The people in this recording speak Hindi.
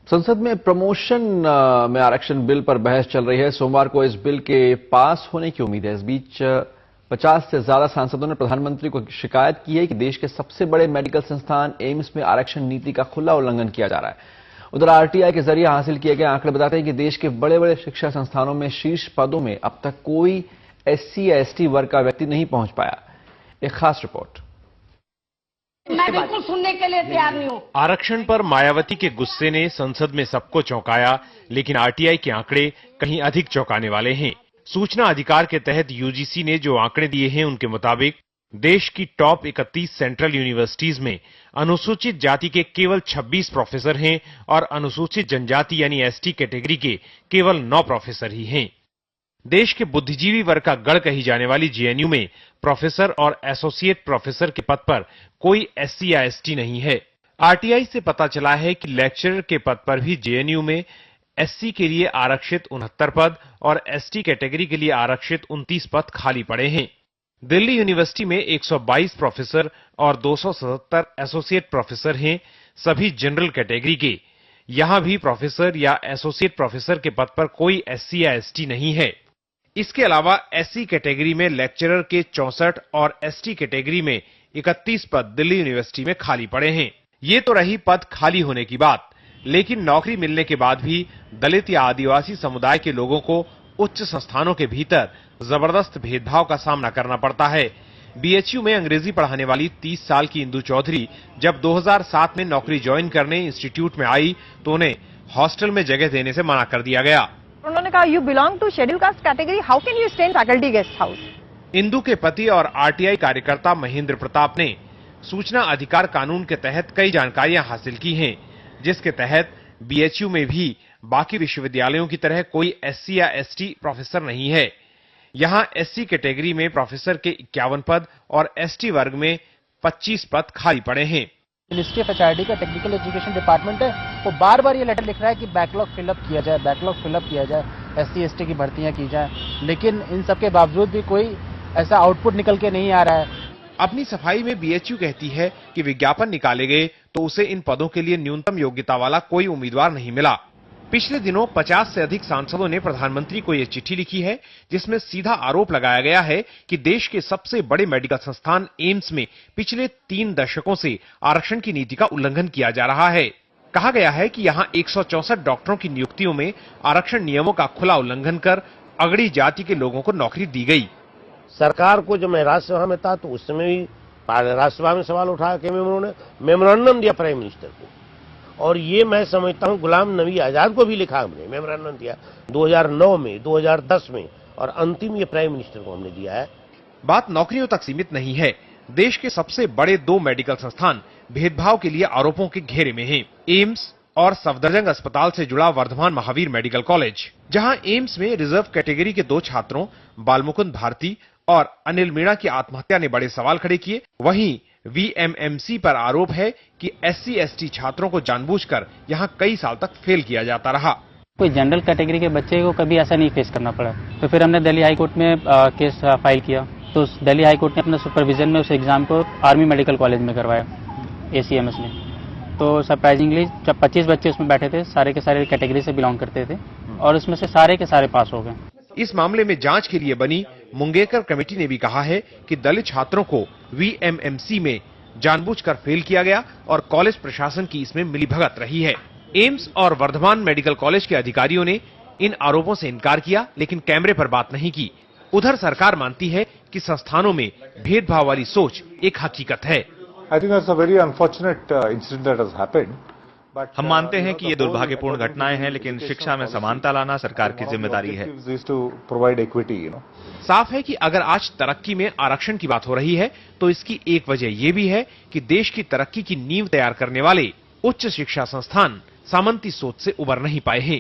संसद में प्रमोशन में आरक्षण बिल पर बहस चल रही है। सोमवार को इस बिल के पास होने की उम्मीद है। इस बीच 50 से ज्यादा सांसदों ने प्रधानमंत्री को शिकायत की है कि देश के सबसे बड़े मेडिकल संस्थान एम्स में आरक्षण नीति का खुला उल्लंघन किया जा रहा है। उधर आरटीआई के जरिए हासिल किए गए आंकड़े बताते हैं कि देश के बड़े बड़े शिक्षा संस्थानों में शीर्ष पदों में अब तक कोई एससी या एसटी वर्ग का व्यक्ति नहीं पहुंच पाया। एक खास रिपोर्ट। मैं बिल्कुल सुनने के लिए तैयार नहीं हूं। आरक्षण पर मायावती के गुस्से ने संसद में सबको चौंकाया, लेकिन आरटीआई के आंकड़े कहीं अधिक चौंकाने वाले हैं। सूचना अधिकार के तहत यूजीसी ने जो आंकड़े दिए हैं, उनके मुताबिक देश की टॉप 31 सेंट्रल यूनिवर्सिटीज में अनुसूचित जाति के केवल 26 प्रोफेसर हैं और अनुसूचित जनजाति यानी एसटी कैटेगरी के केवल 9 प्रोफेसर ही हैं। देश के बुद्धिजीवी वर्ग का गढ़ कही जाने वाली जेएनयू में प्रोफेसर और एसोसिएट प्रोफेसर के पद पर कोई एससी या एसटी नहीं है। आरटीआई से पता चला है कि लेक्चरर के पद पर भी जेएनयू में एससी के लिए आरक्षित 69 पद और एसटी कैटेगरी के लिए आरक्षित 29 पद खाली पड़े हैं। दिल्ली यूनिवर्सिटी में 122 प्रोफेसर और 277 एसोसिएट प्रोफेसर हैं, सभी जनरल कैटेगरी के। यहां भी प्रोफेसर या एसोसिएट प्रोफेसर के पद पर कोई एससी या एसटी नहीं है। इसके अलावा एससी कैटेगरी में लेक्चरर के 64 और एसटी कैटेगरी में 31 पद दिल्ली यूनिवर्सिटी में खाली पड़े हैं। ये तो रही पद खाली होने की बात, लेकिन नौकरी मिलने के बाद भी दलित या आदिवासी समुदाय के लोगों को उच्च संस्थानों के भीतर जबरदस्त भेदभाव का सामना करना पड़ता है। बीएचयू में अंग्रेजी पढ़ाने वाली 30 साल की इंदु चौधरी जब 2007 में नौकरी ज्वाइन करने इंस्टीट्यूट में आई तो उन्हें हॉस्टल में जगह देने से मना कर दिया गया। उन्होंने कहा, you belong to schedule caste category, how can you stay in faculty guest house. Indu के पति और आरटीआई कार्यकर्ता महेंद्र प्रताप ने सूचना अधिकार कानून के तहत कई जानकारियां हासिल की हैं, जिसके तहत बीएचयू में भी बाकी विश्वविद्यालयों की तरह कोई एससी या एसटी प्रोफेसर नहीं है। यहां एससी कैटेगरी में प्रोफेसर के 51 पद और एसटी वर्ग में 25 पद खाली पड़े हैं। मिनिस्ट्री ऑफ एचआरडी का टेक्निकल एजुकेशन डिपार्टमेंट है, वो बार बार ये लेटर लिख रहा है कि बैकलॉग फिलअप किया जाए, बैकलॉग फिलअप किया जाए, एससी एसटी की भर्तियां की जाए, लेकिन इन सब के बावजूद भी कोई ऐसा आउटपुट निकल के नहीं आ रहा है। अपनी सफाई में बीएचयू कहती है कि विज्ञापन निकाले गए तो उसे इन पदों के लिए न्यूनतम योग्यता वाला कोई उम्मीदवार नहीं मिला। पिछले दिनों 50 से अधिक सांसदों ने प्रधानमंत्री को यह चिट्ठी लिखी है, जिसमें सीधा आरोप लगाया गया है कि देश के सबसे बड़े मेडिकल संस्थान एम्स में पिछले 3 दशकों से आरक्षण की नीति का उल्लंघन किया जा रहा है। कहा गया है कि यहां 164 डॉक्टरों की नियुक्तियों में आरक्षण नियमों का खुला उल्लंघन कर अगड़ी जाति के लोगों को नौकरी दी गई। सरकार को जब मैं राज्यसभा में था तो उस समय भी राज्यसभा में सवाल उठाया कि उन्होंने मेमोरेंडम दिया प्राइम मिनिस्टर को, और ये मैं समझता हूं गुलाम नबी आजाद को भी लिखा हमने, मेमोरेंडम दिया 2009 में, 2010 में, और अंतिम ये प्राइम मिनिस्टर को हमने दिया है। बात नौकरियों तक सीमित नहीं है। देश के सबसे बड़े 2 मेडिकल संस्थान भेदभाव के लिए आरोपों के घेरे में हैं। एम्स और सफदरजंग अस्पताल से जुड़ा वर्धमान महावीर मेडिकल कॉलेज, जहां एम्स में रिजर्व कैटेगरी के 2 छात्रों बालमुकुंद भारती और अनिल मीणा की आत्महत्या ने बड़े सवाल खड़े किए। वहीं वीएमएमसी पर आरोप है कि एससी एसटी छात्रों को जानबूझकर यहां कई साल तक फेल किया जाता रहा। कोई जनरल कैटेगरी के बच्चे को कभी ऐसा नहीं फेस करना पड़ा, तो फिर हमने दिल्ली हाई कोर्ट में केस फाइल किया, तो दिल्ली हाई कोर्ट ने अपने सुपरविजन में उस एग्जाम को आर्मी मेडिकल कॉलेज में करवाया, एसीएमएस में। तो सरप्राइजिंगली जब 25 बच्चे उसमें बैठे थे, सारे के सारे कैटेगरी से बिलोंग करते थे, और उसमें से सारे के सारे पास हो गए। इस मामले में जांच के लिए बनी मुंगेकर कमेटी ने भी कहा है कि दलित छात्रों को वीएमएमसी में जानबूझकर फेल किया गया और कॉलेज प्रशासन की इसमें मिलीभगत रही है। एम्स और वर्धमान मेडिकल कॉलेज के अधिकारियों ने इन आरोपों से इनकार किया, लेकिन कैमरे पर बात नहीं की। उधर सरकार मानती है कि संस्थानों में भेदभाव वाली सोच एक हकीकत है। हम मानते हैं कि ये दुर्भाग्यपूर्ण घटनाएं हैं, लेकिन शिक्षा में समानता लाना सरकार की जिम्मेदारी है। साफ है कि अगर आज तरक्की में आरक्षण की बात हो रही है तो इसकी एक वजह यह भी है कि देश की तरक्की की नींव तैयार करने वाले उच्च शिक्षा संस्थान सामंती सोच से उबर नहीं पाए हैं।